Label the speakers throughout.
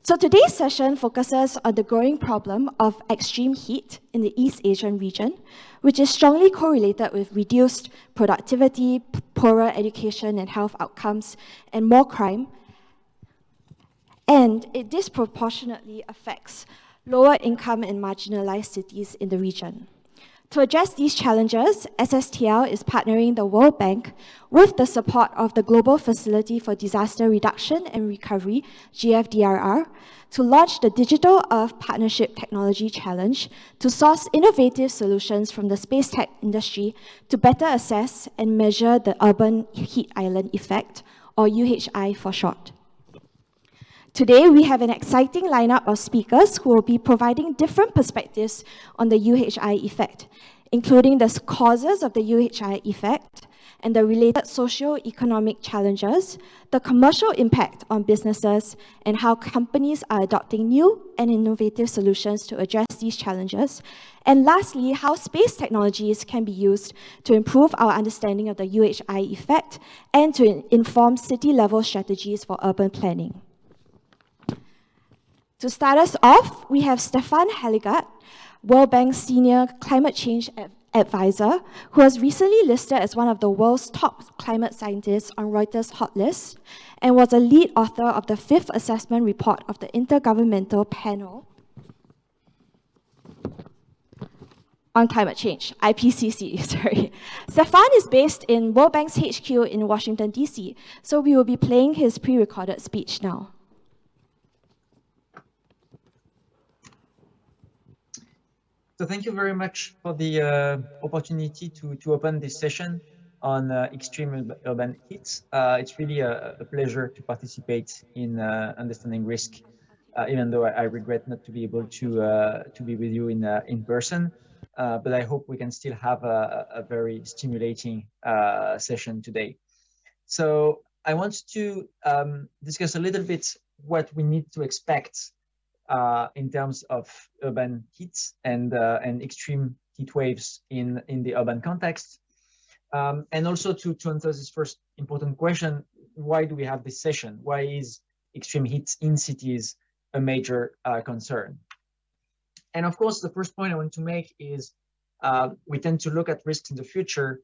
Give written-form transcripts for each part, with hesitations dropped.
Speaker 1: So today's session focuses on the growing problem of extreme heat in the East Asian region, which is strongly correlated with reduced productivity, poorer education and health outcomes, and more crime. And it disproportionately affects lower income and marginalized cities in the region. To address these challenges, SSTL is partnering the World Bank with the support of the Global Facility for Disaster Reduction and Recovery, GFDRR, to launch the Digital Earth Partnership Technology Challenge to source innovative solutions from the space tech industry to better assess and measure the urban heat island effect, or UHI for short. Today, we have an exciting lineup of speakers who will be providing different perspectives on the UHI effect, including the causes of the UHI effect and the related socio-economic challenges, the commercial impact on businesses, and how companies are adopting new and innovative solutions to address these challenges. And lastly, how space technologies can be used to improve our understanding of the UHI effect and to inform city-level strategies for urban planning. To start us off, we have Stefan Heligard, World Bank's Senior Climate Change Advisor, who was recently listed as one of the world's top climate scientists on Reuters' hot list, and was a lead author of the 5th assessment report of the Intergovernmental Panel on Climate Change, IPCC, sorry. Stefan is based in World Bank's HQ in Washington, DC, so we will be playing his pre-recorded speech now.
Speaker 2: So thank you very much for the opportunity to open this session on extreme urban heat. It's really a pleasure to participate in understanding risk, even though I regret not to be able to be with you in person. But I hope we can still have a very stimulating session today. So I want to discuss a little bit what we need to expect in terms of urban heat and extreme heat waves in the urban context. And also to answer this first important question, why do we have this session? Why is extreme heat in cities a major concern? And of course, the first point I want to make is we tend to look at risks in the future,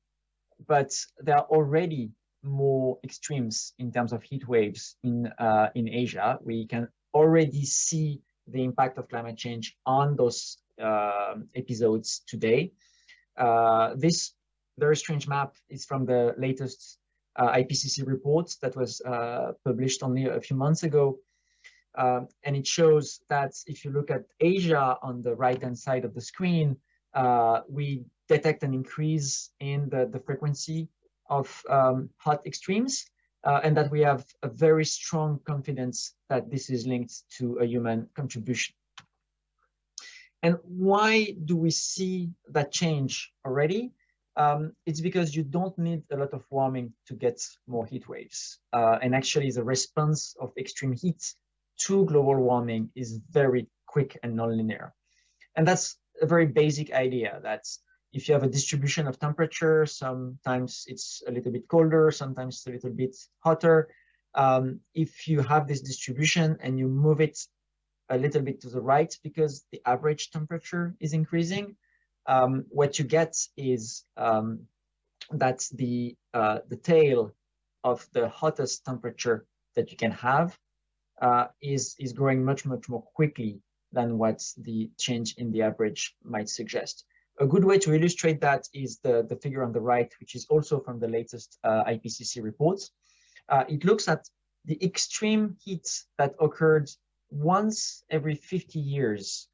Speaker 2: but there are already more extremes in terms of heat waves in Asia. We can already see the impact of climate change on those episodes today. This very strange map is from the latest IPCC report that was published only a few months ago. And it shows that if you look at Asia on the right-hand side of the screen, we detect an increase in the frequency of hot extremes. And that we have a very strong confidence that this is linked to a human contribution. And why do we see that change already? It's because you don't need a lot of warming to get more heat waves. And actually the response of extreme heat to global warming is very quick and nonlinear. And that's a very basic idea that if you have a distribution of temperature, sometimes it's a little bit colder, sometimes it's a little bit hotter. If you have this distribution and you move it a little bit to the right because the average temperature is increasing, what you get is that the tail of the hottest temperature that you can have is growing much more quickly than what the change in the average might suggest. A good way to illustrate that is the figure on the right, which is also from the latest IPCC reports. It looks at the extreme heat that occurred once every 50 years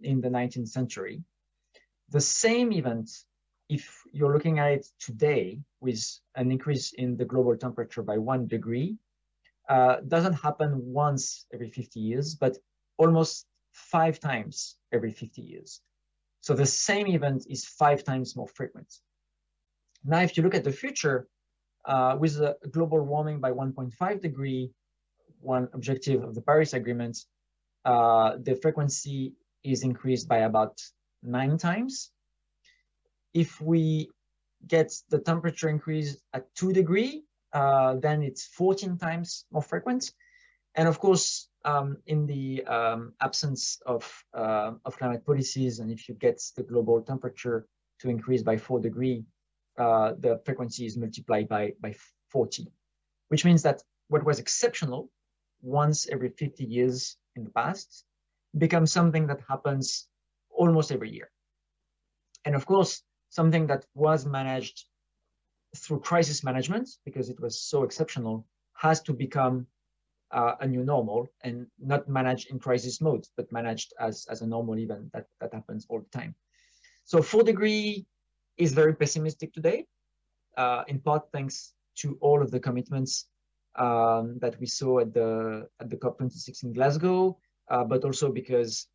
Speaker 2: in the 19th century. The same event, if you're looking at it today with an increase in the global temperature by 1 degree, doesn't happen once every 50 years, but almost 5 times every 50 years. So the same event is 5 times more frequent. Now, if you look at the future, with a global warming by 1.5 degree, one objective of the Paris Agreement, the frequency is increased by about 9 times. If we get the temperature increase at 2 degrees, then it's 14 times more frequent. And of course, in the absence of climate policies, and if you get the global temperature to increase by 4 degrees, the frequency is multiplied by 40, which means that what was exceptional once every 50 years in the past becomes something that happens almost every year. And of course, something that was managed through crisis management, because it was so exceptional, has to become a new normal, and not managed in crisis mode, but managed as a normal event that happens all the time. So 4 degrees is very pessimistic today, in part thanks to all of the commitments that we saw at the COP26 in Glasgow, but also because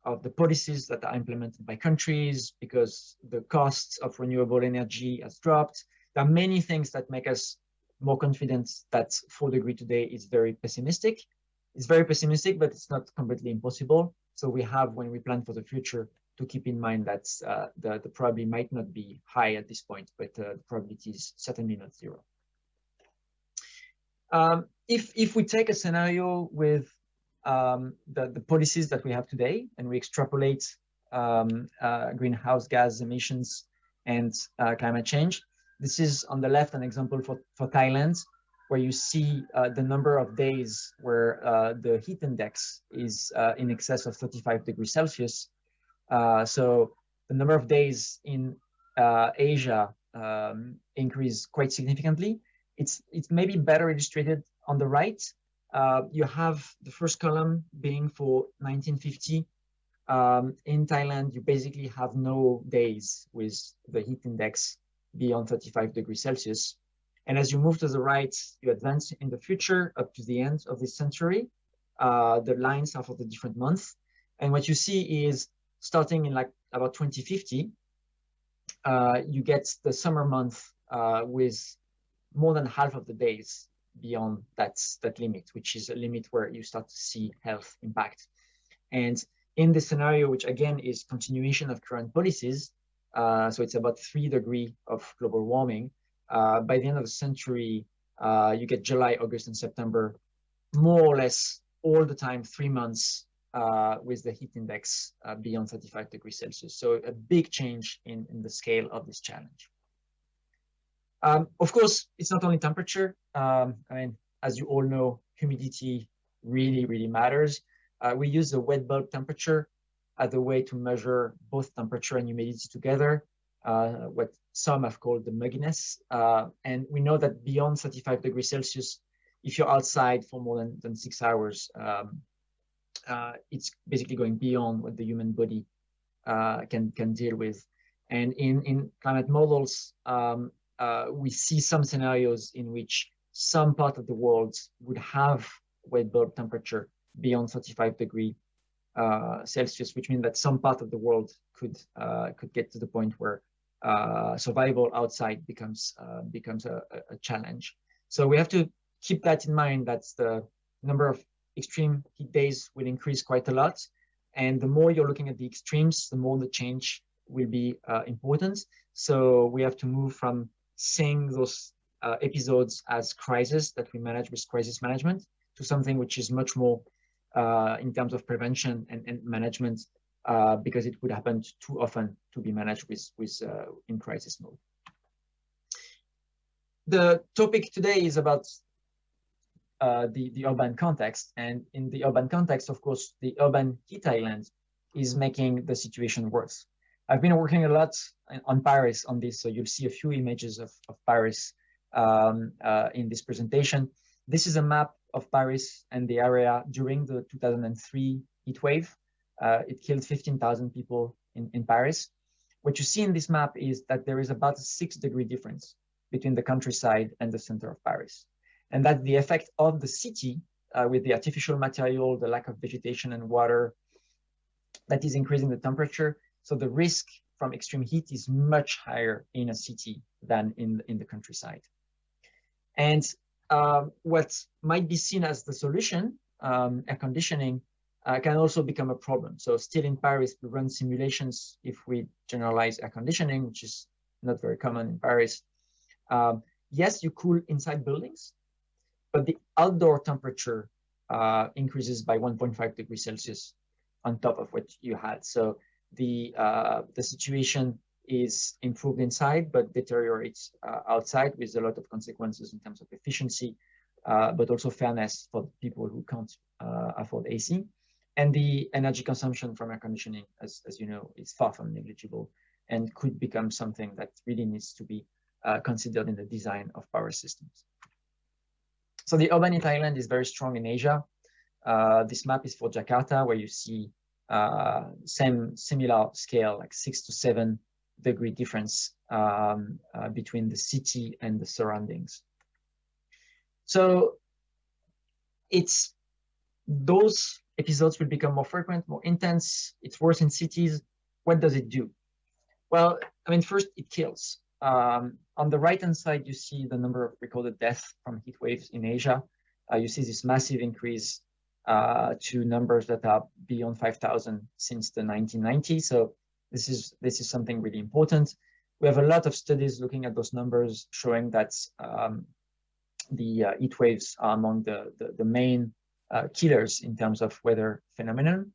Speaker 2: of the policies that are implemented by countries, because the costs of renewable energy has dropped. There are many things that make us more confident that 4 degrees today is very pessimistic. It's very pessimistic, but it's not completely impossible. So we have, when we plan for the future, to keep in mind that the probability might not be high at this point, but the probability is certainly not zero. If we take a scenario with the policies that we have today, and we extrapolate greenhouse gas emissions and climate change, this is on the left an example for Thailand, where you see the number of days where the heat index is in excess of 35 degrees Celsius. So the number of days in Asia increased quite significantly. It's maybe better illustrated on the right. You have the first column being for 1950. In Thailand, you basically have no days with the heat index beyond 35 degrees Celsius. And as you move to the right, you advance in the future up to the end of this century. The lines are for the different months. And what you see is, starting in like about 2050, you get the summer month with more than half of the days beyond that limit, which is a limit where you start to see health impact. And in this scenario, which again is continuation of current policies, so it's about 3 degrees of global warming, by the end of the century, you get July, August, and September, more or less all the time, 3 months with the heat index beyond 35 degrees Celsius. So a big change in the scale of this challenge. Of course, it's not only temperature. I mean, as you all know, humidity really, really matters. We use the wet bulb temperature as a way to measure both temperature and humidity together, what some have called the mugginess. And we know that beyond 35 degrees Celsius, if you're outside for more than 6 hours, it's basically going beyond what the human body can deal with. And in climate models, we see some scenarios in which some part of the world would have wet bulb temperature beyond 35 degrees Celsius, which means that some part of the world could get to the point where survival outside becomes a challenge. So we have to keep that in mind, that the number of extreme heat days will increase quite a lot. And the more you're looking at the extremes, the more the change will be important. So we have to move from seeing those episodes as crisis that we manage with crisis management to something which is much more in terms of prevention and management, because it would happen too often to be managed with in crisis mode. The topic today is about the urban context, and in the urban context, of course, the urban heat island is making the situation worse. I've been working a lot on Paris on this, so you'll see a few images of Paris in this presentation. This is a map of Paris and the area during the 2003 heat wave. It killed 15,000 people in Paris. What you see in this map is that there is about a 6-degree difference between the countryside and the center of Paris. And that's the effect of the city with the artificial material, the lack of vegetation and water, that is increasing the temperature. So the risk from extreme heat is much higher in a city than in the countryside. And what might be seen as the solution, air conditioning, can also become a problem. So still in Paris, we run simulations if we generalize air conditioning, which is not very common in Paris. Yes, you cool inside buildings, but the outdoor temperature increases by 1.5 degrees Celsius on top of what you had. So the situation is improved inside, but deteriorates outside, with a lot of consequences in terms of efficiency, but also fairness for people who can't afford AC. And the energy consumption from air conditioning, as you know, is far from negligible and could become something that really needs to be considered in the design of power systems. So the urban heat island is very strong in Asia. This map is for Jakarta, where you see similar scale, like 6 to 7 degree difference between the city and the surroundings. So it's those episodes will become more frequent, more intense. It's worse in cities. What does it do? Well, I mean, first it kills. On the right-hand side, you see the number of recorded deaths from heat waves in Asia. You see this massive increase to numbers that are beyond 5,000 since the 1990s. So this is something really important. We have a lot of studies looking at those numbers, showing that the heat waves are among the main killers in terms of weather phenomenon,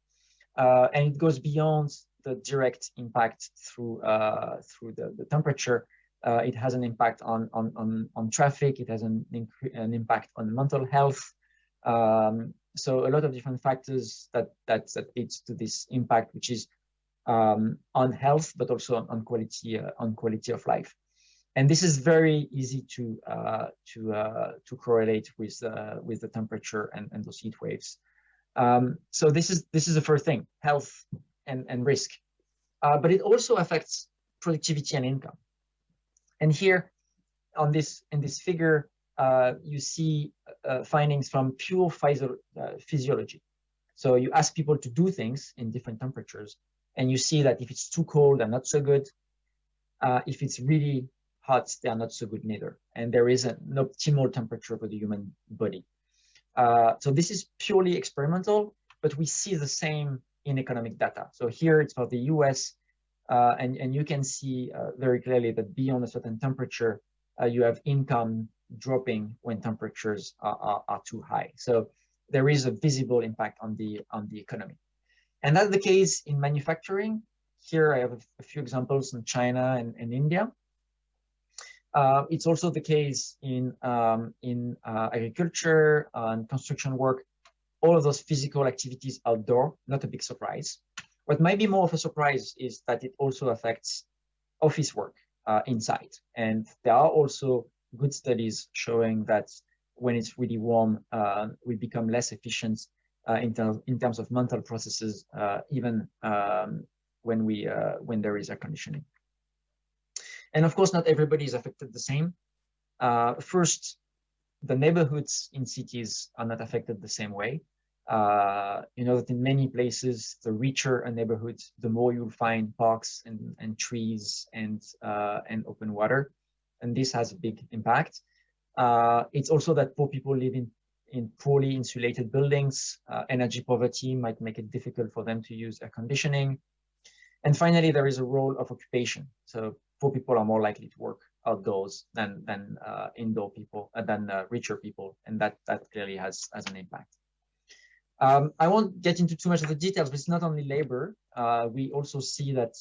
Speaker 2: and it goes beyond the direct impact through the temperature. It has an impact on traffic. It has an impact on mental health. So a lot of different factors that leads to this impact, which is on health, but also on quality of life. And this is very easy to correlate with the temperature and those heat waves. So this is the first thing: health and risk. But it also affects productivity and income. And here, in this figure, you see findings from pure physiology. So you ask people to do things in different temperatures, and you see that if it's too cold, they're not so good. If it's really hot, they are not so good neither. And there is an optimal temperature for the human body. So this is purely experimental, but we see the same in economic data. So here it's for the US, and you can see very clearly that beyond a certain temperature, you have income dropping when temperatures are too high. So there is a visible impact on the economy. And that's the case in manufacturing. Here I have a few examples in China and India. It's also the case in agriculture and construction work. All of those physical activities outdoor, not a big surprise. What might be more of a surprise is that it also affects office work inside. And there are also good studies showing that when it's really warm, we become less efficient in terms of mental processes, even when there is air conditioning. And of course, not everybody is affected the same. First, the neighborhoods in cities are not affected the same way. You know that in many places, the richer a neighborhood, the more you'll find parks and trees and open water. And this has a big impact. It's also that poor people live in poorly insulated buildings. Energy poverty might make it difficult for them to use air conditioning. And finally, there is a role of occupation. So poor people are more likely to work outdoors than indoor people, than richer people, and that clearly has an impact. I won't get into too much of the details, but it's not only labor. We also see that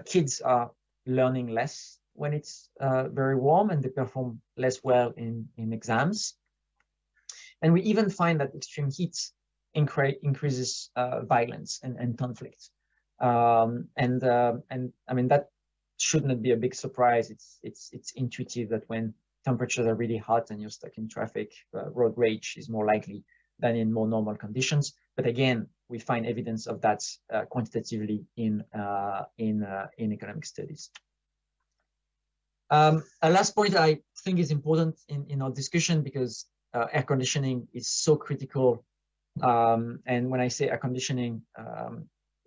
Speaker 2: kids are learning less when it's very warm, and they perform less well in exams. And we even find that extreme heat increases violence and conflict. And I mean, that should not be a big surprise. It's intuitive that when temperatures are really hot and you're stuck in traffic, road rage is more likely than in more normal conditions. But again, we find evidence of that quantitatively in economic studies. A last point I think is important in our discussion, because air conditioning is so critical. And when I say air conditioning,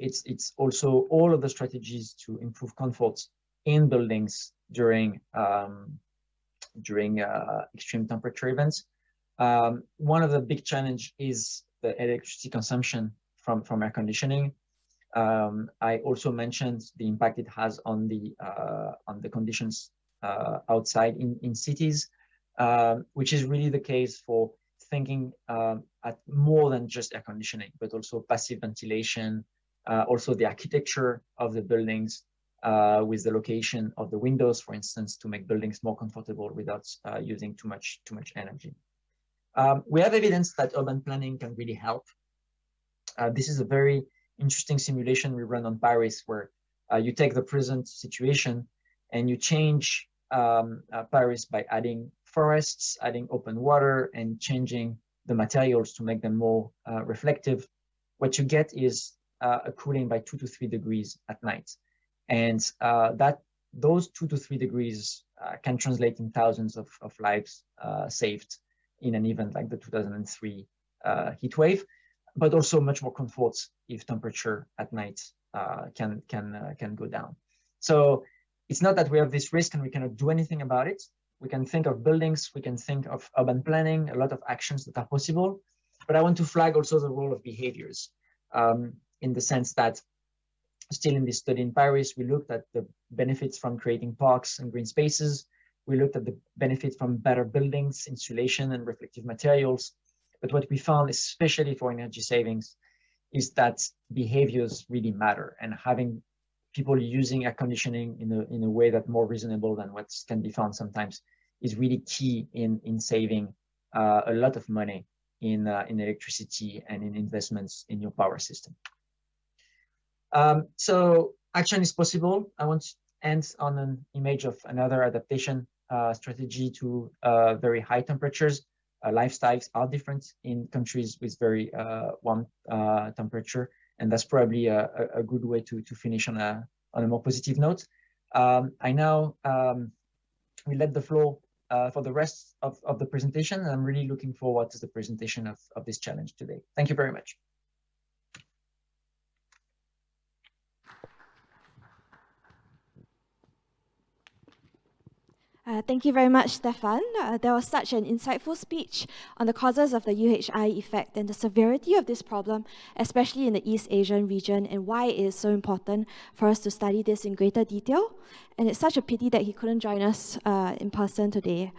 Speaker 2: it's also all of the strategies to improve comfort in buildings during extreme temperature events. One of the big challenge is the electricity consumption from air conditioning. I also mentioned the impact it has on the conditions outside in cities, which is really the case for thinking at more than just air conditioning, but also passive ventilation, also the architecture of the buildings, with the location of the windows, for instance, to make buildings more comfortable without using too much energy. We have evidence that urban planning can really help. This is a very interesting simulation we run on Paris, where you take the present situation and you change Paris by adding forests, adding open water, and changing the materials to make them more reflective. What you get is a cooling by 2 to 3 degrees at night. And those 2 to 3 degrees can translate in thousands of lives saved in an event like the 2003 heat wave, but also much more comfort if temperature at night can go down. So it's not that we have this risk and we cannot do anything about it. We can think of buildings, we can think of urban planning, a lot of actions that are possible. But I want to flag also the role of behaviors, in the sense that still in this study in Paris, we looked at the benefits from creating parks and green spaces. We looked at the benefits from better buildings, insulation, and reflective materials. But what we found, especially for energy savings, is that behaviors really matter, and having people using air conditioning in a way that's more reasonable than what can be found sometimes is really key in saving a lot of money in electricity and in investments in your power system. So action is possible. I want to end on an image of another adaptation strategy to very high temperatures. Lifestyles are different in countries with very warm temperature, and that's probably a good way to finish on a more positive note. I now will let the floor for the rest of the presentation, and I'm really looking forward to the presentation of this challenge today. Thank you very much.
Speaker 1: Thank you very much, Stefan. That was such an insightful speech on the causes of the UHI effect and the severity of this problem, especially in the East Asian region, and why it is so important for us to study this in greater detail. And it's such a pity that he couldn't join us in person today.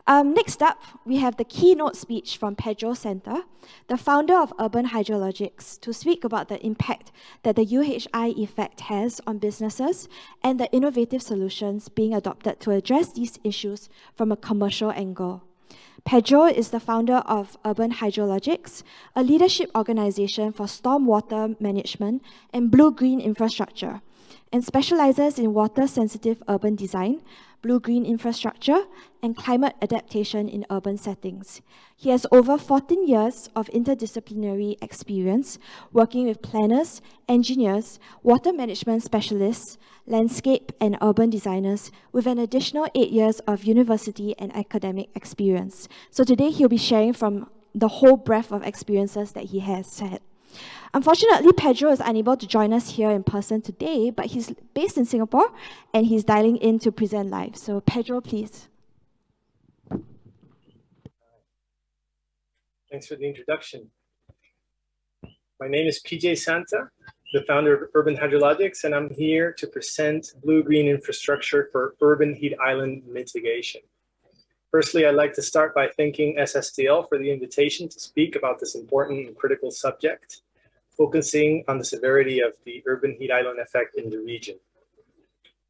Speaker 1: Next up, we have the keynote speech from Pedro Center, the founder of Urban Hydrologics, to speak about the impact that the UHI effect has on businesses and the innovative solutions being adopted to address these issues from a commercial angle. Pedro is the founder of Urban Hydrologics, a leadership organization for stormwater management and blue-green infrastructure, and specializes in water-sensitive urban design, blue-green infrastructure, and climate adaptation in urban settings. He has over 14 years of interdisciplinary experience working with planners, engineers, water management specialists, landscape and urban designers, with an additional 8 years of university and academic experience. So today he'll be sharing from the whole breadth of experiences that he has had. Unfortunately, Pedro is unable to join us here in person today, but he's based in Singapore and he's dialing in to present live. So Pedro, please.
Speaker 3: Thanks for the introduction. My name is PJ Santa, the founder of Urban Hydrologics, and I'm here to present blue-green infrastructure for urban heat island mitigation. Firstly, I'd like to start by thanking SSTL for the invitation to speak about this important and critical subject, focusing on the severity of the urban heat island effect in the region.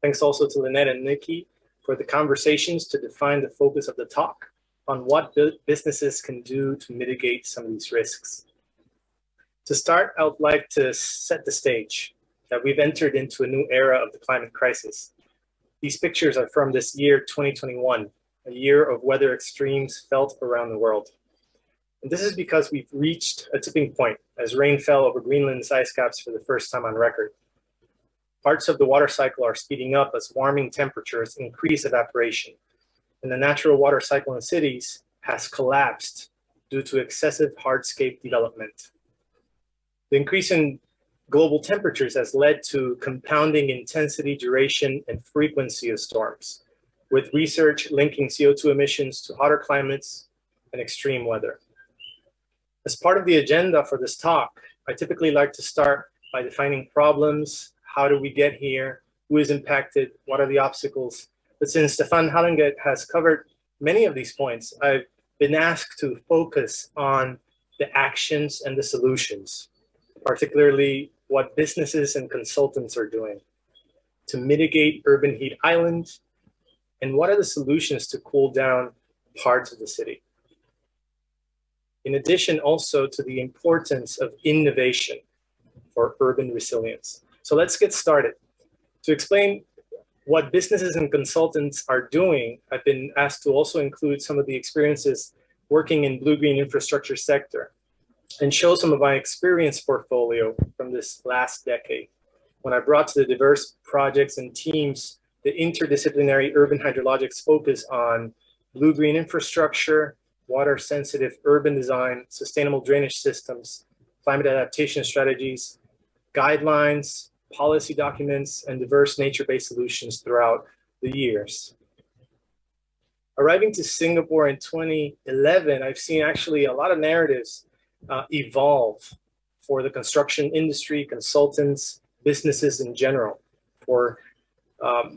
Speaker 3: Thanks also to Lynette and Nikki for the conversations to define the focus of the talk on what businesses can do to mitigate some of these risks. To start, I would like to set the stage that we've entered into a new era of the climate crisis. These pictures are from this year, 2021, a year of weather extremes felt around the world. And this is because we've reached a tipping point as rain fell over Greenland's ice caps for the first time on record. Parts of the water cycle are speeding up as warming temperatures increase evaporation, and the natural water cycle in cities has collapsed due to excessive hardscape development. The increase in global temperatures has led to compounding intensity, duration, and frequency of storms, with research linking CO2 emissions to hotter climates and extreme weather. As part of the agenda for this talk, I typically like to start by defining problems. How do we get here? Who is impacted? What are the obstacles? But since Stefan Heligard has covered many of these points, I've been asked to focus on the actions and the solutions, particularly what businesses and consultants are doing to mitigate urban heat island, and what are the solutions to cool down parts of the city. In addition also to the importance of innovation for urban resilience. So let's get started. To explain what businesses and consultants are doing, I've been asked to also include some of the experiences working in blue-green infrastructure sector and show some of my experience portfolio from this last decade, when I brought to the diverse projects and teams the interdisciplinary urban hydrologics focus on blue-green infrastructure, water-sensitive urban design, sustainable drainage systems, climate adaptation strategies, guidelines, policy documents, and diverse nature-based solutions throughout the years. Arriving to Singapore in 2011, I've seen actually a lot of narratives evolve for the construction industry, consultants, businesses in general.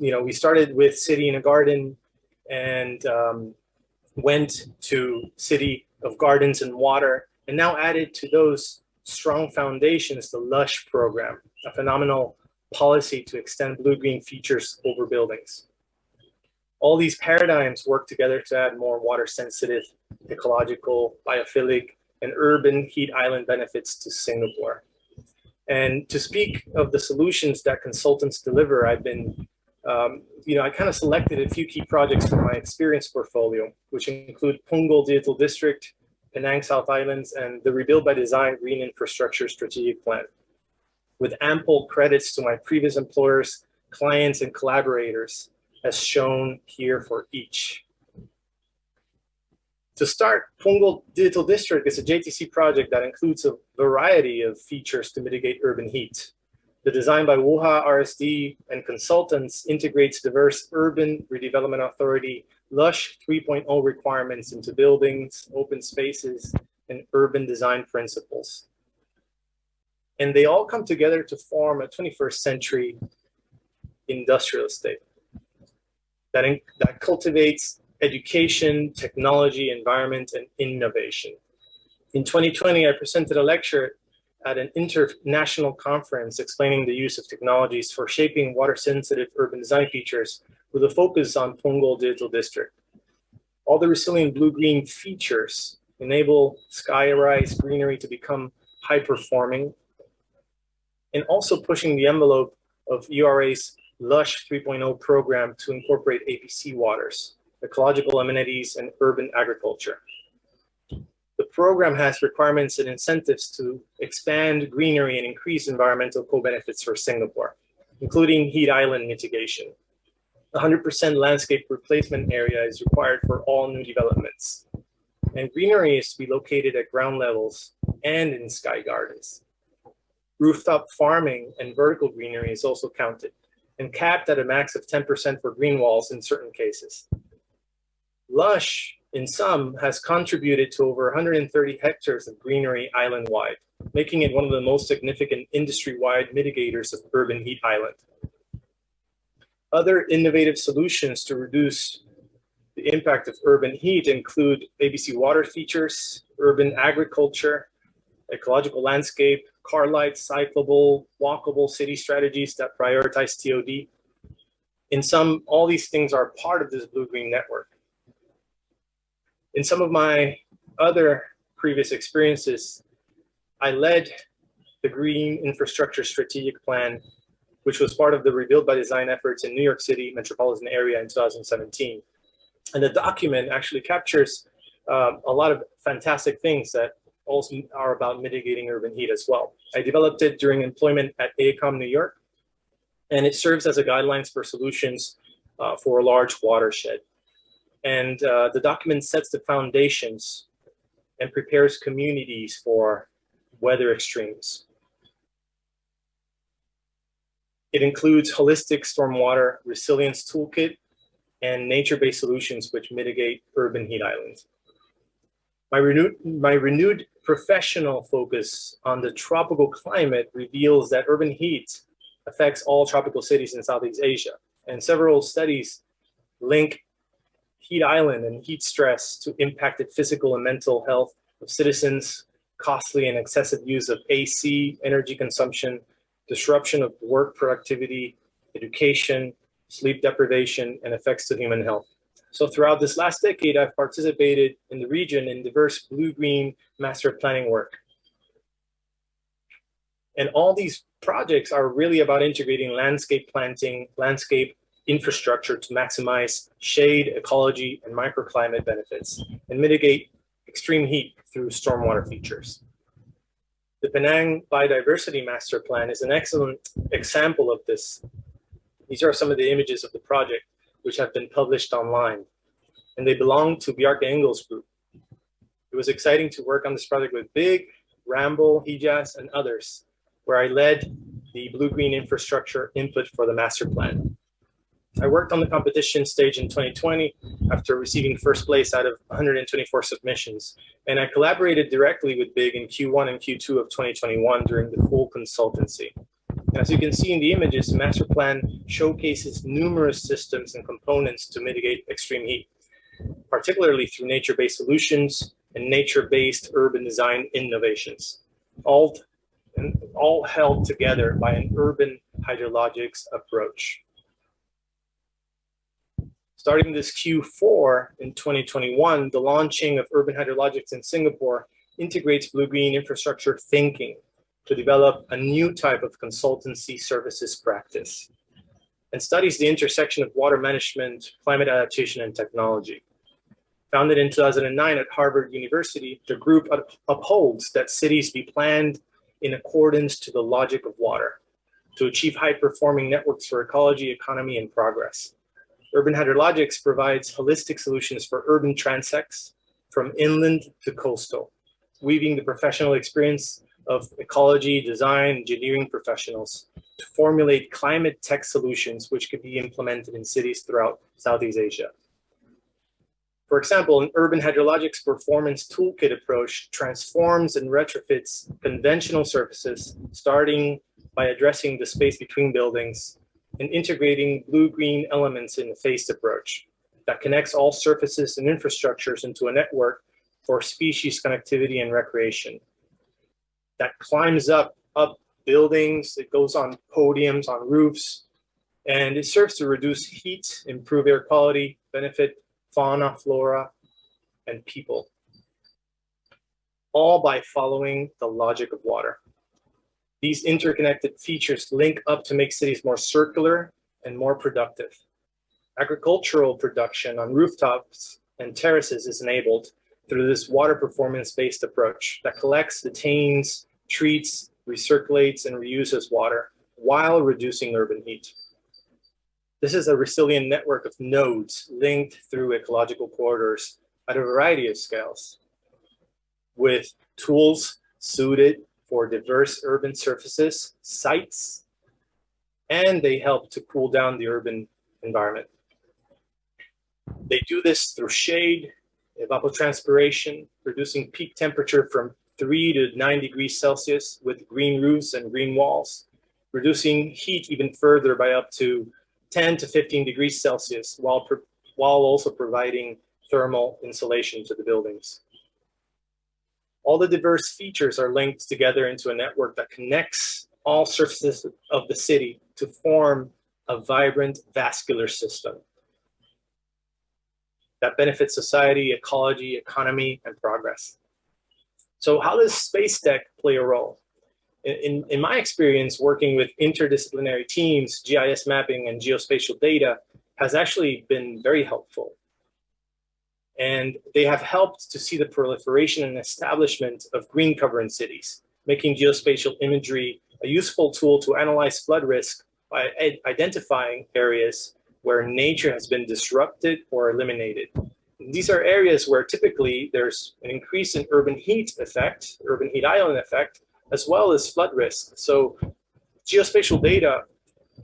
Speaker 3: We started with City in a Garden and went to City of Gardens and Water, and now added to those strong foundations the LUSH program, a phenomenal policy to extend blue-green features over buildings. All these paradigms work together to add more water-sensitive, ecological, biophilic, and urban heat island benefits to Singapore. And to speak of the solutions that consultants deliver, I've been, I kind of selected a few key projects from my experience portfolio, which include Punggol Digital District, Penang South Islands, and the Rebuild by Design Green Infrastructure Strategic Plan, with ample credits to my previous employers, clients, and collaborators, as shown here for each. To start, Punggol Digital District is a JTC project that includes a variety of features to mitigate urban heat. The design by WUHA, RSD, and consultants integrates diverse urban redevelopment authority LUSH 3.0 requirements into buildings, open spaces, and urban design principles. And they all come together to form a 21st century industrial estate that cultivates education, technology, environment, and innovation. In 2020, I presented a lecture at an international conference explaining the use of technologies for shaping water-sensitive urban design features with a focus on Punggol Digital District. All the resilient blue-green features enable skyrise greenery to become high-performing, and also pushing the envelope of URA's LUSH 3.0 program to incorporate APC waters, ecological amenities, and urban agriculture. The program has requirements and incentives to expand greenery and increase environmental co-benefits for Singapore, including heat island mitigation. 100% landscape replacement area is required for all new developments. And greenery is to be located at ground levels and in sky gardens. Rooftop farming and vertical greenery is also counted and capped at a max of 10% for green walls in certain cases. LUSH, in sum, has contributed to over 130 hectares of greenery island-wide, making it one of the most significant industry-wide mitigators of urban heat island. Other innovative solutions to reduce the impact of urban heat include ABC water features, urban agriculture, ecological landscape, car lights, cyclable, walkable city strategies that prioritize TOD. In sum, all these things are part of this blue-green network. In some of my other previous experiences, I led the Green Infrastructure Strategic Plan, which was part of the Rebuild by Design efforts in New York City metropolitan area in 2017. And the document actually captures a lot of fantastic things that also are about mitigating urban heat as well. I developed it during employment at AECOM New York, and it serves as a guidelines for solutions for a large watershed. And the document sets the foundations and prepares communities for weather extremes. It includes holistic stormwater resilience toolkit and nature-based solutions which mitigate urban heat islands. My renewed professional focus on the tropical climate reveals that urban heat affects all tropical cities in Southeast Asia, and several studies link heat island and heat stress to impacted physical and mental health of citizens, costly and excessive use of AC, energy consumption, disruption of work productivity, education, sleep deprivation, and effects to human health. So throughout this last decade, I've participated in the region in diverse blue-green master planning work. And all these projects are really about integrating landscape planting, landscape infrastructure to maximize shade, ecology, and microclimate benefits, and mitigate extreme heat through stormwater features. The Penang Biodiversity Master Plan is an excellent example of this. These are some of the images of the project, which have been published online, and they belong to Bjarke Engel's group. It was exciting to work on this project with Big, Ramble, Hijas, and others, where I led the blue-green infrastructure input for the master plan. I worked on the competition stage in 2020 after receiving first place out of 124 submissions, and I collaborated directly with Big in Q1 and Q2 of 2021 during the full consultancy. And as you can see in the images, the master plan showcases numerous systems and components to mitigate extreme heat, particularly through nature-based solutions and nature-based urban design innovations, all held together by an urban hydrologics approach. Starting this Q4 in 2021, the launching of urban hydrologics in Singapore integrates blue-green infrastructure thinking to develop a new type of consultancy services practice and studies the intersection of water management, climate adaptation, and technology. Founded in 2009 at Harvard University, the group upholds that cities be planned in accordance to the logic of water to achieve high-performing networks for ecology, economy, and progress. Urban Hydrologics provides holistic solutions for urban transects from inland to coastal, weaving the professional experience of ecology, design, engineering professionals to formulate climate tech solutions which could be implemented in cities throughout Southeast Asia. For example, an urban hydrologics performance toolkit approach transforms and retrofits conventional surfaces, starting by addressing the space between buildings and integrating blue-green elements in a phased approach that connects all surfaces and infrastructures into a network for species connectivity and recreation. That climbs up buildings, it goes on podiums, on roofs, and it serves to reduce heat, improve air quality, benefit fauna, flora, and people, all by following the logic of water. These interconnected features link up to make cities more circular and more productive. Agricultural production on rooftops and terraces is enabled through this water performance-based approach that collects, detains, treats, recirculates, and reuses water while reducing urban heat. This is a resilient network of nodes linked through ecological corridors at a variety of scales, with tools suited for diverse urban surfaces, sites, and they help to cool down the urban environment. They do this through shade, evapotranspiration, reducing peak temperature from 3 to 9 degrees Celsius with green roofs and green walls, reducing heat even further by up to 10 to 15 degrees Celsius while also providing thermal insulation to the buildings. All the diverse features are linked together into a network that connects all surfaces of the city to form a vibrant vascular system that benefits society, ecology, economy, and progress. So how does space tech play a role? In my experience, working with interdisciplinary teams, GIS mapping and geospatial data has actually been very helpful. And they have helped to see the proliferation and establishment of green cover in cities, making geospatial imagery a useful tool to analyze flood risk by identifying areas where nature has been disrupted or eliminated. These are areas where typically there's an increase in urban heat effect, urban heat island effect, as well as flood risk. So geospatial data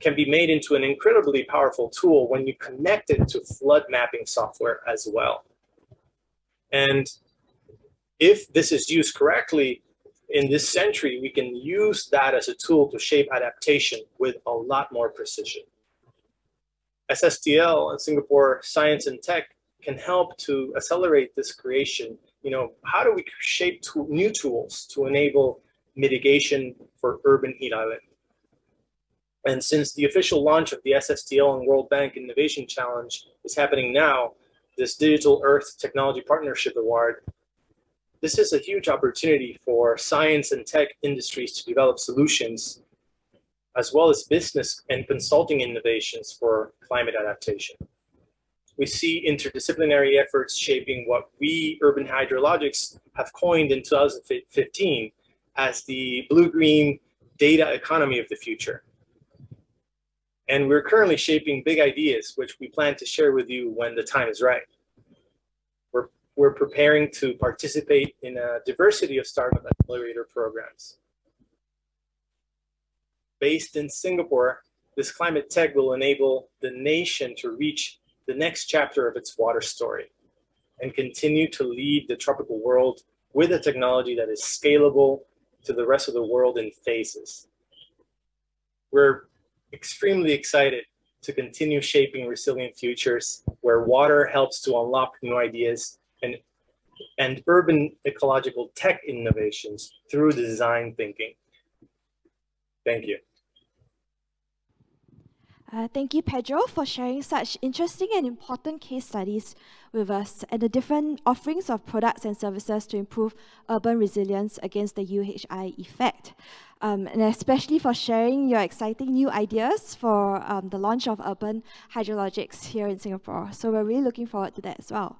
Speaker 3: can be made into an incredibly powerful tool when you connect it to flood mapping software as well. And if this is used correctly in this century, we can use that as a tool to shape adaptation with a lot more precision. SSTL and Singapore Science and Tech can help to accelerate this creation. How do we shape new tools to enable mitigation for urban heat island? And since the official launch of the SSTL and World Bank Innovation Challenge is happening now, this Digital Earth Technology Partnership Award, this is a huge opportunity for science and tech industries to develop solutions, as well as business and consulting innovations for climate adaptation. We see interdisciplinary efforts shaping what we, Urban Hydrologics, have coined in 2015 as the blue-green data economy of the future. And we're currently shaping big ideas, which we plan to share with you when the time is right. We're preparing to participate in a diversity of startup accelerator programs. Based in Singapore, this climate tech will enable the nation to reach the next chapter of its water story and continue to lead the tropical world with a technology that is scalable to the rest of the world in phases. We're extremely excited to continue shaping resilient futures where water helps to unlock new ideas and urban ecological tech innovations through design thinking. Thank you.
Speaker 1: Thank you, Pedro, for sharing such interesting and important case studies with us and the different offerings of products and services to improve urban resilience against the UHI effect. And especially for sharing your exciting new ideas for the launch of Urban Hydrologics here in Singapore. So we're really looking forward to that as well.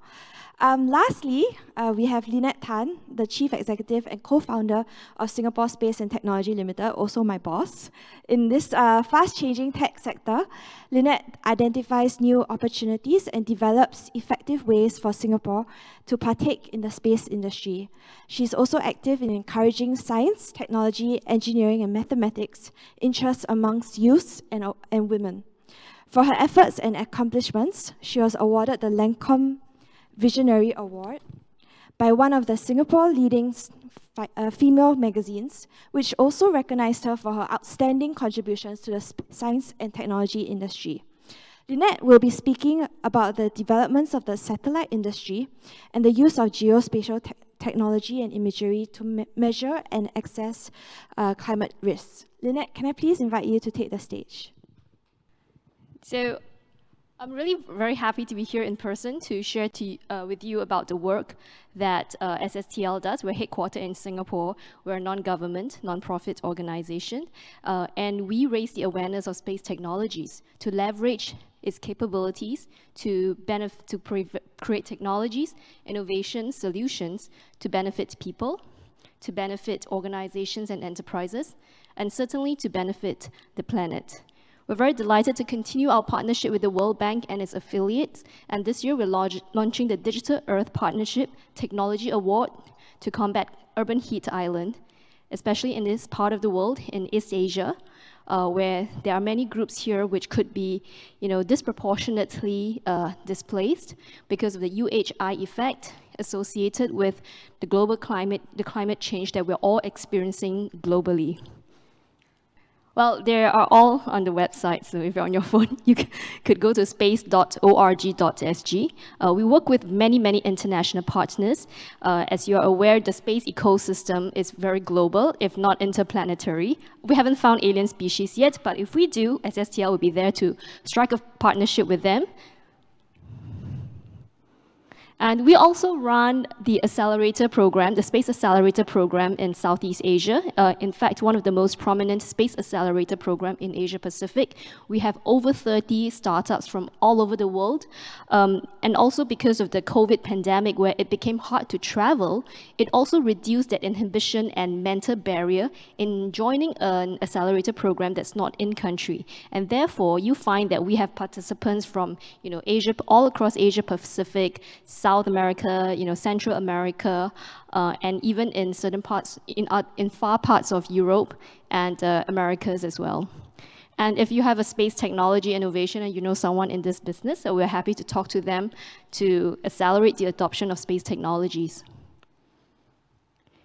Speaker 1: Lastly, we have Lynette Tan, the Chief Executive and Co-founder of Singapore Space and Technology Limited, also my boss. In this fast-changing tech sector, Lynette identifies new opportunities and develops effective ways for Singapore to partake in the space industry. She's also active in encouraging science, technology, engineering, and mathematics interests amongst youth and women. For her efforts and accomplishments, she was awarded the Lancome Visionary Award by one of the Singapore leading female magazines, which also recognized her for her outstanding contributions to the science and technology industry. Lynette will be speaking about the developments of the satellite industry and the use of geospatial technology and imagery to measure and assess climate risks. Lynette, can I please invite you to take the stage?
Speaker 4: So, I'm really very happy to be here in person to share with you about the work that SSTL does. We're headquartered in Singapore. We're a non-government, non-profit organization, and we raise the awareness of space technologies to leverage its capabilities to create technologies, innovation, solutions to benefit people, to benefit organizations and enterprises, and certainly to benefit the planet. We're very delighted to continue our partnership with the World Bank and its affiliates, and this year we're launching the Digital Earth Partnership Technology Award to combat urban heat island, especially in this part of the world, in East Asia, where there are many groups here which could be, disproportionately displaced because of the UHI effect associated with the global climate, the climate change that we're all experiencing globally. Well, they are all on the website, so if you're on your phone, you could go to space.org.sg. We work with many, many international partners. As you're aware, the space ecosystem is very global, if not interplanetary. We haven't found alien species yet, but if we do, SSTL will be there to strike a partnership with them. And we also run the accelerator program, the Space Accelerator program in Southeast Asia. In fact, one of the most prominent space accelerator program in Asia Pacific. We have over 30 startups from all over the world. And also because of the COVID pandemic, where it became hard to travel, it also reduced that inhibition and mental barrier in joining an accelerator program that's not in country. And therefore, you find that we have participants from, Asia, all across Asia Pacific, South America, Central America, and even in certain parts, in far parts of Europe and Americas as well. And if you have a space technology innovation and you know someone in this business, so we're happy to talk to them to accelerate the adoption of space technologies.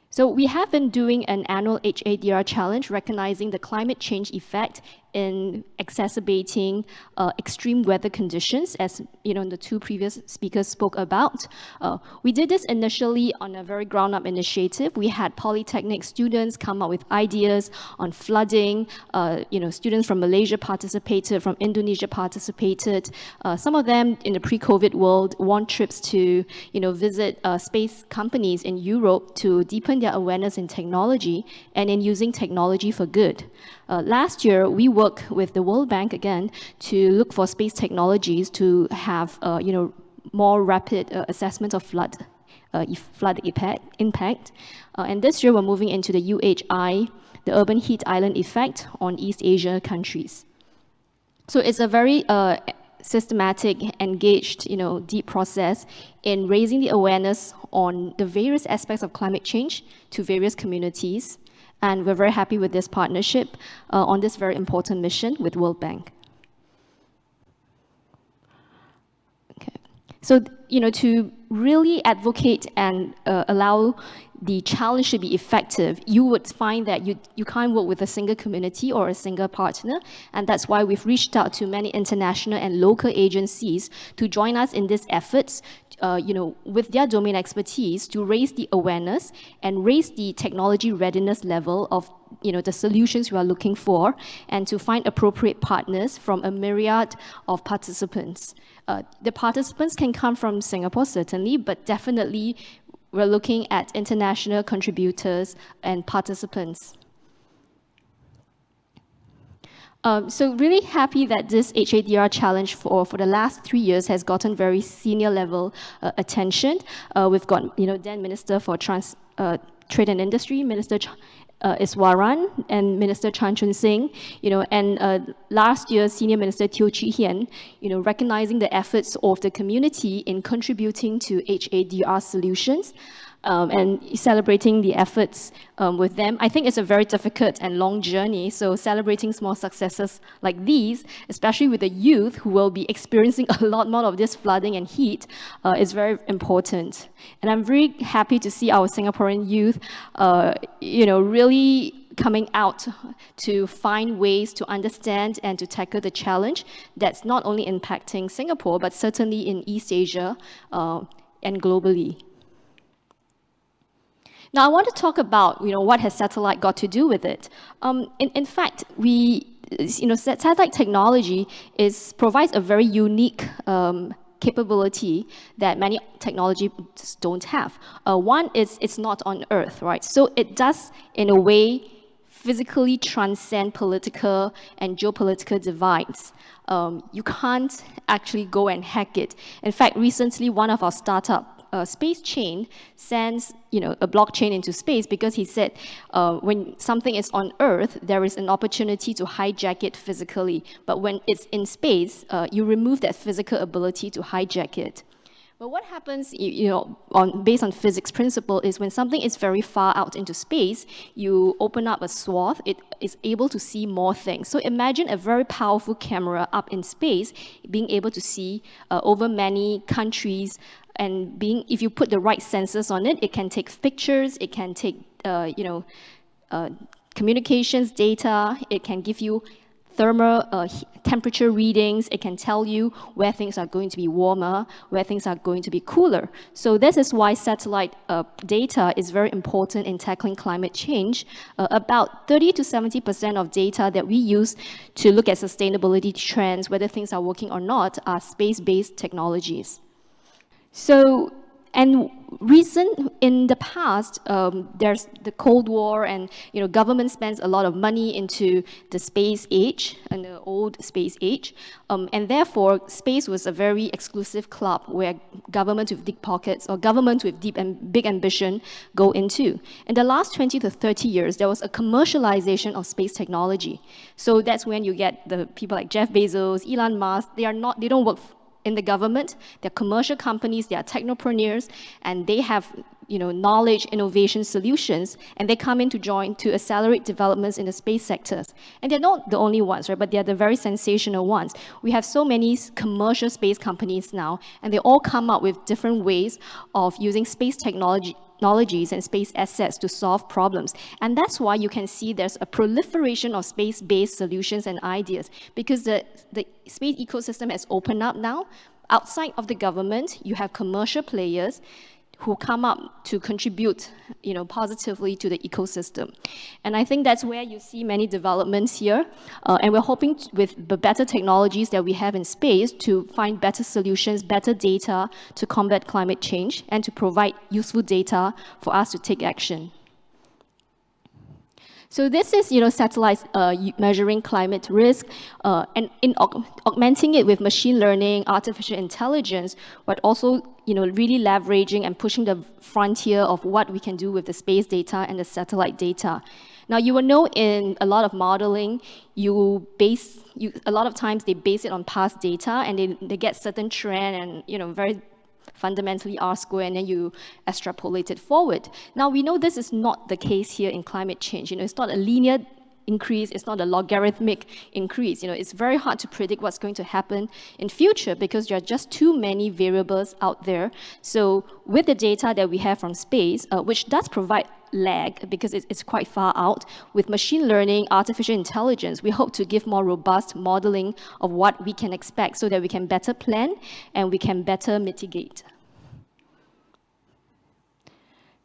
Speaker 4: So we have been doing an annual HADR challenge recognizing the climate change effect in exacerbating extreme weather conditions, as the two previous speakers spoke about. We did this initially on a very ground-up initiative. We had polytechnic students come up with ideas on flooding. Students from Malaysia participated, from Indonesia participated. Some of them in the pre-COVID world want trips to visit space companies in Europe to deepen their awareness in technology and in using technology for good. Last year, we worked with the World Bank again to look for space technologies to have more rapid assessment of flood impact. And this year, we're moving into the UHI, the Urban Heat Island Effect on East Asia countries. So it's a very systematic, engaged, deep process in raising the awareness on the various aspects of climate change to various communities. And we're very happy with this partnership on this very important mission with World Bank. Okay. So, to really advocate and allow the challenge to be effective, you would find that you can't work with a single community or a single partner, and that's why we've reached out to many international and local agencies to join us in these efforts, with their domain expertise to raise the awareness and raise the technology readiness level of the solutions we are looking for, and to find appropriate partners from a myriad of participants. The participants can come from Singapore, certainly, but definitely we're looking at international contributors and participants. So really happy that this HADR challenge for the last 3 years has gotten very senior level attention. We've got then Minister for Trade and Industry, Minister Iswaran, and Minister Chan Chun Sing, and last year Senior Minister Teo Chee Hian, recognizing the efforts of the community in contributing to HADR solutions. And celebrating the efforts with them. I think it's a very difficult and long journey, so celebrating small successes like these, especially with the youth who will be experiencing a lot more of this flooding and heat, is very important. And I'm very happy to see our Singaporean youth, really coming out to find ways to understand and to tackle the challenge that's not only impacting Singapore, but certainly in East Asia and globally. Now, I want to talk about, what has satellite got to do with it. In fact, satellite technology provides a very unique capability that many technologies don't have. One is it's not on Earth, right? So it does, in a way, physically transcend political and geopolitical divides. You can't actually go and hack it. In fact, recently, one of our startup space chain sends a blockchain into space because he said when something is on Earth, there is an opportunity to hijack it physically. But when it's in space, you remove that physical ability to hijack it. But what happens, based on physics principle, is when something is very far out into space, you open up a swath, it is able to see more things. So imagine a very powerful camera up in space, being able to see over many countries, and if you put the right sensors on it, it can take pictures, it can take, communications data, it can give you thermal temperature readings, it can tell you where things are going to be warmer, where things are going to be cooler. So this is why satellite data is very important in tackling climate change. About 30 to 70% of data that we use to look at sustainability trends, whether things are working or not, are space-based technologies. So, and in the past, there's the Cold War, and government spends a lot of money into the space age and the old space age, and therefore space was a very exclusive club where government with deep pockets or government with deep and big ambition go into. In the last 20 to 30 years, there was a commercialization of space technology. So that's when you get the people like Jeff Bezos, Elon Musk. They don't work in the government. They're commercial companies, they are technopreneurs, and they have knowledge, innovation, solutions, and they come in to accelerate developments in the space sectors. And they're not the only ones, right? But they're the very sensational ones. We have so many commercial space companies now, and they all come up with different ways of using space technology technologies and space assets to solve problems. And that's why you can see there's a proliferation of space-based solutions and ideas, because the space ecosystem has opened up now. Outside of the government, you have commercial players who come up to contribute, positively to the ecosystem. And I think that's where you see many developments here. And we're hoping with the better technologies that we have in space to find better solutions, better data to combat climate change, and to provide useful data for us to take action. So this is, satellites measuring climate risk, and in augmenting it with machine learning, artificial intelligence, but also, really leveraging and pushing the frontier of what we can do with the space data and the satellite data. Now, you will know in a lot of modeling, a lot of times they base it on past data, and they get certain trend and, very fundamentally R squared, and then you extrapolate it forward. Now, we know this is not the case here in climate change. It's not a linear increase, it's not a logarithmic increase. It's very hard to predict what's going to happen in future because there are just too many variables out there. So with the data that we have from space, which does provide lag because it's quite far out, with machine learning, artificial intelligence, we hope to give more robust modeling of what we can expect so that we can better plan and we can better mitigate.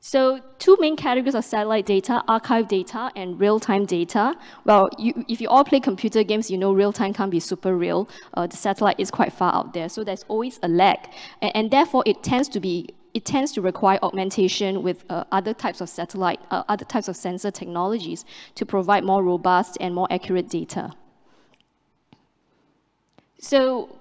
Speaker 4: So two main categories of satellite data, archive data and real-time data. Well, if you all play computer games, you know real-time can't be super real. The satellite is quite far out there, so there's always a lag. And therefore, it tends to require augmentation with other types of satellite, other types of sensor technologies to provide more robust and more accurate data. So,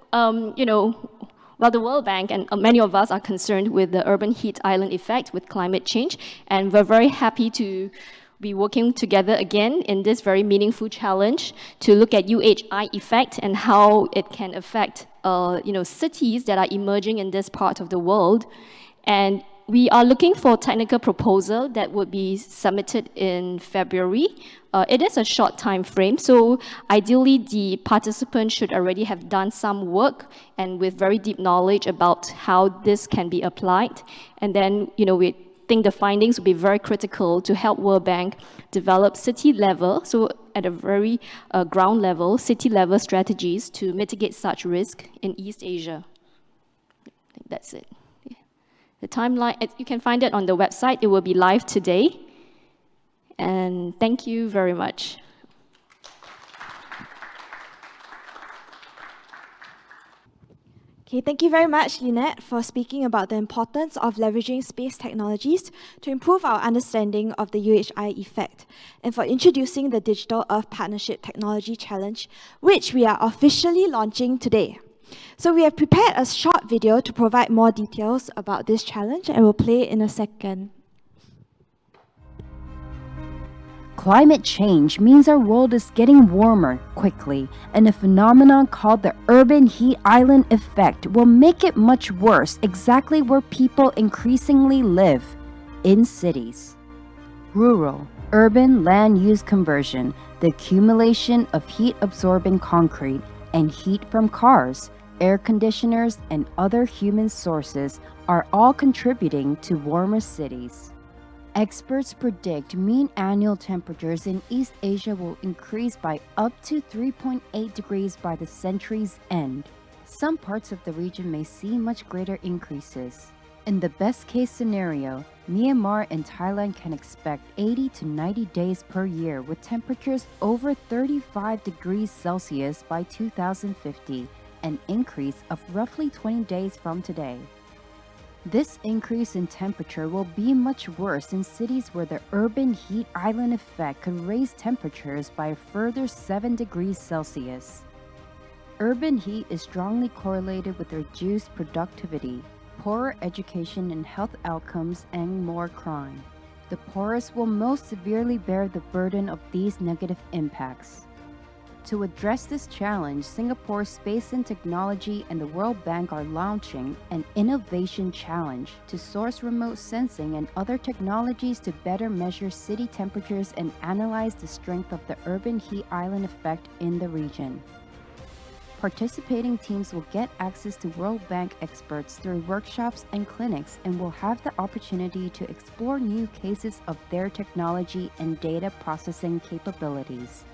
Speaker 4: well, the World Bank and many of us are concerned with the urban heat island effect with climate change, and we're very happy to be working together again in this very meaningful challenge to look at UHI effect and how it can affect cities that are emerging in this part of the world. And we are looking for a technical proposal that would be submitted in February. It is a short time frame, so ideally the participants should already have done some work and with very deep knowledge about how this can be applied. And then, we think the findings will be very critical to help World Bank develop city level, so at a very ground level, city level strategies to mitigate such risk in East Asia. I think that's it. The timeline, you can find it on the website. It will be live today. And thank you very much.
Speaker 1: Okay, thank you very much, Lynette, for speaking about the importance of leveraging space technologies to improve our understanding of the UHI effect, and for introducing the Digital Earth Partnership Technology Challenge, which we are officially launching today. So we have prepared a short video to provide more details about this challenge, and we'll play it in a second.
Speaker 5: Climate change means our world is getting warmer quickly, and a phenomenon called the urban heat island effect will make it much worse exactly where people increasingly live, in cities. Rural, urban land use conversion, the accumulation of heat-absorbing concrete, and heat from cars, air conditioners, and other human sources are all contributing to warmer cities. Experts predict mean annual temperatures in East Asia will increase by up to 3.8 degrees by the century's end. Some parts of the region may see much greater increases. In the best-case scenario, Myanmar and Thailand can expect 80 to 90 days per year with temperatures over 35 degrees Celsius by 2050, an increase of roughly 20 days from today. This increase in temperature will be much worse in cities where the urban heat island effect could raise temperatures by a further 7 degrees Celsius. Urban heat is strongly correlated with reduced productivity, poorer education and health outcomes, and more crime. The poorest will most severely bear the burden of these negative impacts. To address this challenge, Singapore's Space and Technology and the World Bank are launching an innovation challenge to source remote sensing and other technologies to better measure city temperatures and analyze the strength of the urban heat island effect in the region. Participating teams will get access to World Bank experts through workshops and clinics and will have the opportunity to explore new cases of their technology and data processing capabilities.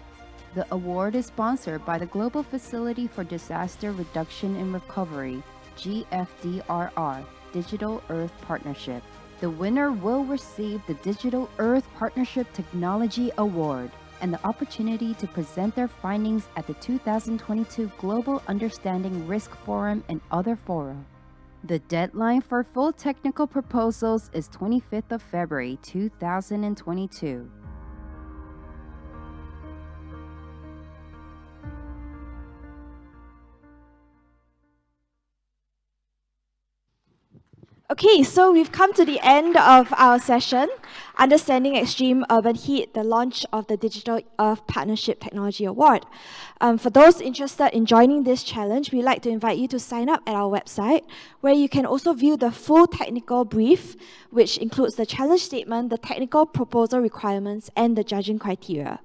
Speaker 5: The award is sponsored by the Global Facility for Disaster Reduction and Recovery, GFDRR, Digital Earth Partnership. The winner will receive the Digital Earth Partnership Technology Award and the opportunity to present their findings at the 2022 Global Understanding Risk Forum and other fora. The deadline for full technical proposals is 25th of February 2022.
Speaker 1: Okay, so we've come to the end of our session, Understanding Extreme Urban Heat, the launch of the Digital Earth Partnership Technology Award. For those interested in joining this challenge, we'd like to invite you to sign up at our website, where you can also view the full technical brief, which includes the challenge statement, the technical proposal requirements, and the judging criteria.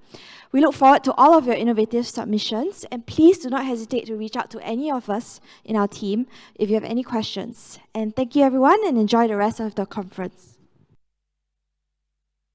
Speaker 1: We look forward to all of your innovative submissions, and please do not hesitate to reach out to any of us in our team if you have any questions. And thank you, everyone, and enjoy the rest of the conference.